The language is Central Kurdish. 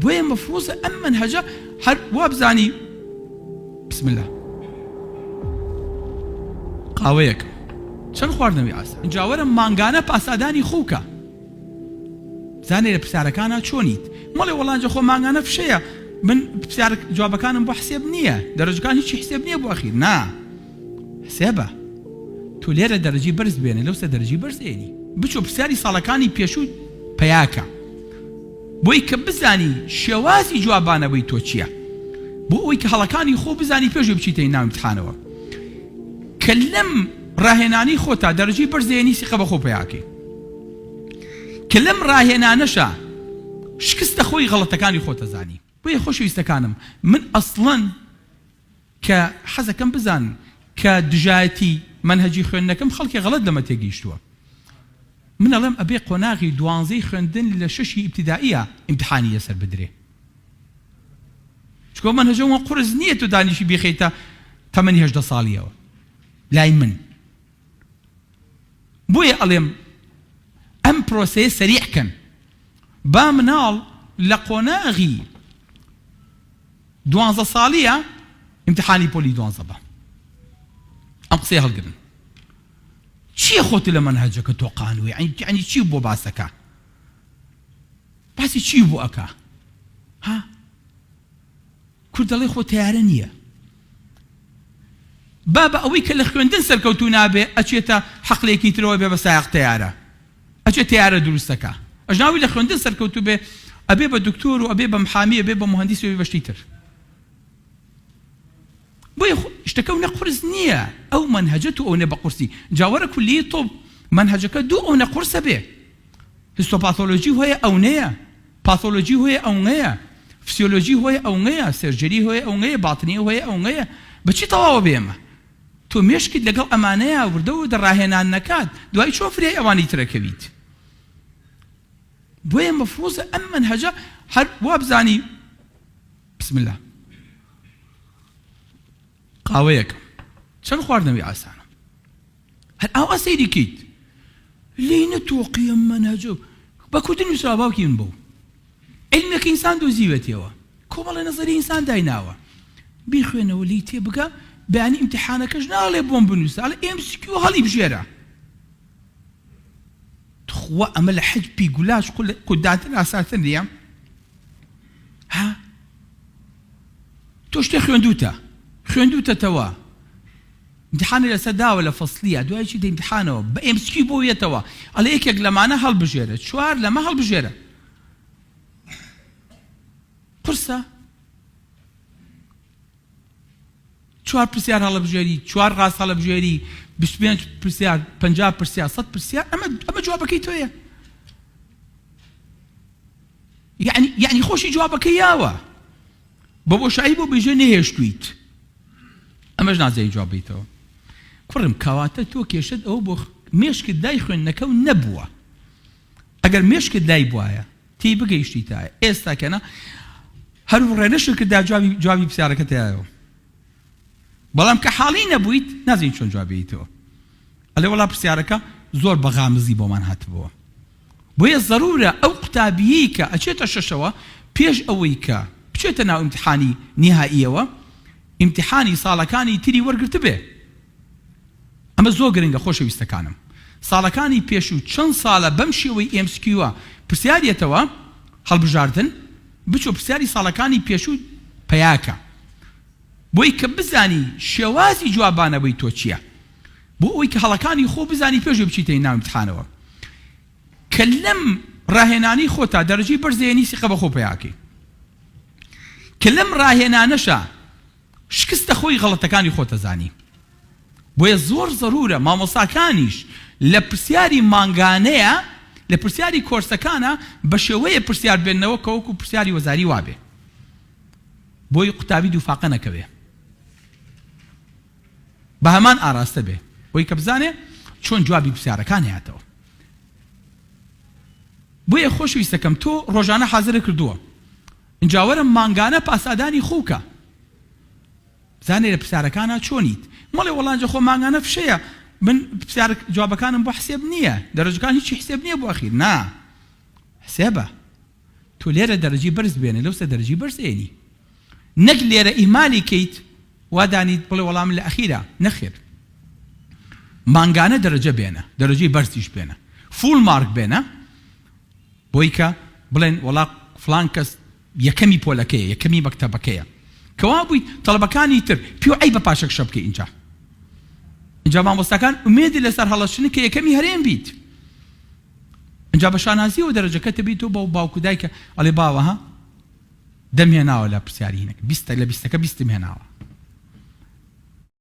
بۆیە مەفروضە ئەم منهەجە هەر وا بزانی بسم الله قاوەیەک چەند خواردنەوەی ئاسان جاوەرە مانگانە پاسادانی خووکە زانێ لە پرسیارەکانە چۆنیت مەڵێ وەڵانجە خۆ مانگانە فشەیە من پرسیار جوابەکانم بۆ حسێب نییە دەرەجەکان هیچی حسێب نییە بۆ ئەخیر نا حسێبە تو لێرە دەرەجی بەرز بێنێ لەوسە دەرەجی بەرز ئێنی بچۆ پرسیاری ساڵەکانی پێشوو پەیاکە بۆی کە بزانی شێوازی جوابانەوەی تۆ چییە بۆ ئەوەی کە هەڵەکانی خۆ بزانی پێشوو بچیتە ناو امتحانەوە کە لەم ڕاهێنانی خۆتا دەرەجی بەرز ئێنی سیقە بە خۆ پەیاکەی کە لەم ڕاهێنانەشە شکستە خۆی غەڵەتەکانی خۆتە زانی بۆیە خۆشەویستەکانم من ئەسڵەن کە حەزەکەم بزان کە دژایەتی منهەجی خوێندنەکەم خەڵکی غەڵەت لەمە تێگەیشتووە من ئەڵێم ئەبێ قۆناغی 12 خوێندن لە 6 ئیبتیدائیە ئیمتحانی لەسەر بدرێ چکۆ منهەجەوە قورس نییە تۆ دانیشی بێخەیتە تەمەنی 18 ساڵیەوە لای من بۆیە ئەڵێم ئەم پرۆسەیە سەریعکەن با مناڵ لە قۆناغی 12 ساڵیە امتحانی پۆلی 12 بە ئەم قسەی هەڵگرن چییە خۆت لە منهەجەکە تۆ قانووی یعنی چی بۆ باسەکە باسی چی بۆ ئەکا ها کورد دەڵێ خۆ تیارە نییە با بە ئەوەی کە لە خوێندن سەرکەوتوو نابێ ئەچێتە حەقلێکی ترەوە بێ بە سایق تیارە ئەچێت تیارە دروستەکە ئەژناوی لە خوێندن سەرکەوتوو بێ ئەبێ بە دکتۆر و ئەبێ بە محامی ئەبێ بە مهندس و ئەبێ بە شتی تر بۆیە شتەکە و نەقورس نییە ئەو منهەجەت و ئەو نێ بە قورسی جاوەرە کولیی تۆ منهەجەکە دوو ئەو نەقورسە بێ هیستۆپاثۆلۆژی هۆیە ئەو نەیە پاثۆلۆژی هۆیە ئەو نەیە فسیۆلۆژی هۆیە ئەو نەیە سێرجەری هۆیە ئەو نەیە باتنی هۆیە ئەو نەیە بەچی تەواوە بێمە تۆ مێشکیت لەگەڵ ئەمانەیە وردە و دەڕاهێنان نەکات دوای چۆن فرێ ئەوانی ترەکەویت بۆیە مەفروضە ئەم منهەجە هەر وا بزانی بسم الله قاوەیەکە چەند خواردنەوەی ئاسانە هەر ئەو ئەسەیری کەیت لێی نەتۆقی ئەم منهەجە بە کوردی نووسرا باوکی من بوو علمێکی ئینسان دۆزیوێتەوە کۆمەڵە نەزەری ئینسان دایناوە بیخوێنەوە لی تێ بگە بەیانی ئیمتحانەکەش ناڵێ بۆم بنووسە ئەڵێ MCQ هەڵی بژێرە خوا ئەمە لە حەج پی گولاش قوداتر ئاساتر نییە ها تۆ شتێ خوێندووتەتەوە امتحانی لەسەر داوە لە فەسلیە دوای چی دە امتحانەوە بە MCQ بۆیەتەوە ئەڵێ یەکێک لەمانە هەڵبژێرە چوار لەمە هەڵبژێرە قورسە چوار پرسیار هەڵبژێری چوار ڕاست هەڵبژێری 25 پرسیار 50 پرسیار 100 پرسیار ئەمە جوابەکەی تۆیە یعنی خۆشی جوابەکەی یاوە بە بۆشایی بۆ بێژێ نەهێشتویت ئەمەش نازایی جوابیتەوە کوڕم کەواتە تۆ کێشت ئەوە بۆ مێشکت لای خوێندنەکە و نەبووە ئەگەر مێشکت لای بوایە تی بگەیشتیتایە ئێستاکەنە هەر ڕێنەشت کردا جوابی پرسیارەکە تایەوە بەڵام کە حاڵی نەبوویت نازانی چۆن جوابیتەوە ئەلێ وەڵا پرسیارەکە زۆر بەغامزی بۆمان هاتبووە بۆیە ضرورە ئەو قوتابیەی کە ئەچێتە شەشەوە پێش ئەوەی کە بچێتە ناو ئیمتحانی نیهائیەوە ئیمتحانی ساڵەکانی تری وەرگرت بێ ئەمە زۆر گرنگە خۆشەویستەکانم ساڵەکانی پێشوو چەند ساڵە بەم شێوەی MCQوە پرسیارێتەوە هەڵبژاردن بچۆ پرسیاری ساڵەکانی پێشوو پەیاکە بۆی کە بزانی شێوازی جوابانەوەی تۆ چییە بۆ ئەوەی کە هەڵەکانی خۆ بزانی پێشوو بچیتە ناو امتحانەوە کە لەم ڕاهێنانی خۆتا دەرەجی بەرزێنی سیقە بە خۆ پەیاکەی کە لەم ڕاهێنانەشە شکستە خۆی غەڵەتەکانی خۆتە زانی بۆیە زۆر ضرورە مامۆستاکانیش لە پرسیاری مانگانەیە لە پرسیاری کۆرسەکانە بە شێوەیە پرسیار بێنەوە کە وەکو پرسیاری وەزاری وابێ بۆی قوتابی دووفاقە نەکەوێ بە هەمان ئاراستە بێ بۆی کە بزانێ چۆن جوابی پرسیارەکان هاتەوە بۆیە خۆشەویستەکەم تۆ ڕۆژانە حازرە کردووە ئینجاوەرە مانگانە پاسادانی خووکە زانێ لە پرسیارەکانە چۆنیت مەڵێ وەڵانجە خۆ مانگانە فشەیە من پرسیار جوابەکانم بۆ حسێب نییە دەرەجەکان هیچی حسێب نییە بۆ ئەخیر نا حسێبە تۆ لێرە دەرەجی بەرز بێنە لەوسە دەرەجی بەرز ئێنی نەک لێرە ئیمالی کەیت وادانیت بڵێ وەڵام لە ئەخیرە نەخێر مانگانە دەرەجە بێنە دەرەجەی بەرزیش بێنە فول مارک بێنە بۆی کە بڵێن وەڵا فلان کەس یەکەمی پۆلەکەیە یەکەمی مەکتەبەکەیە کەوا بوویت تەڵەبەکانی تر پێ ئەی بە پاشەک شە بکەی اینجا مامۆستاکان ئومێدی لەسەر هەڵەشتن کە یەکەمی هەرێم بیت اینجا بە شانازیەوە دەرەجەکەتە بیت و بە باوکو دایکە ئەڵێ باوە ها دەمهێناوە لە پرسیاری هینەکە 20 لە 20ەکە 20 هێناوە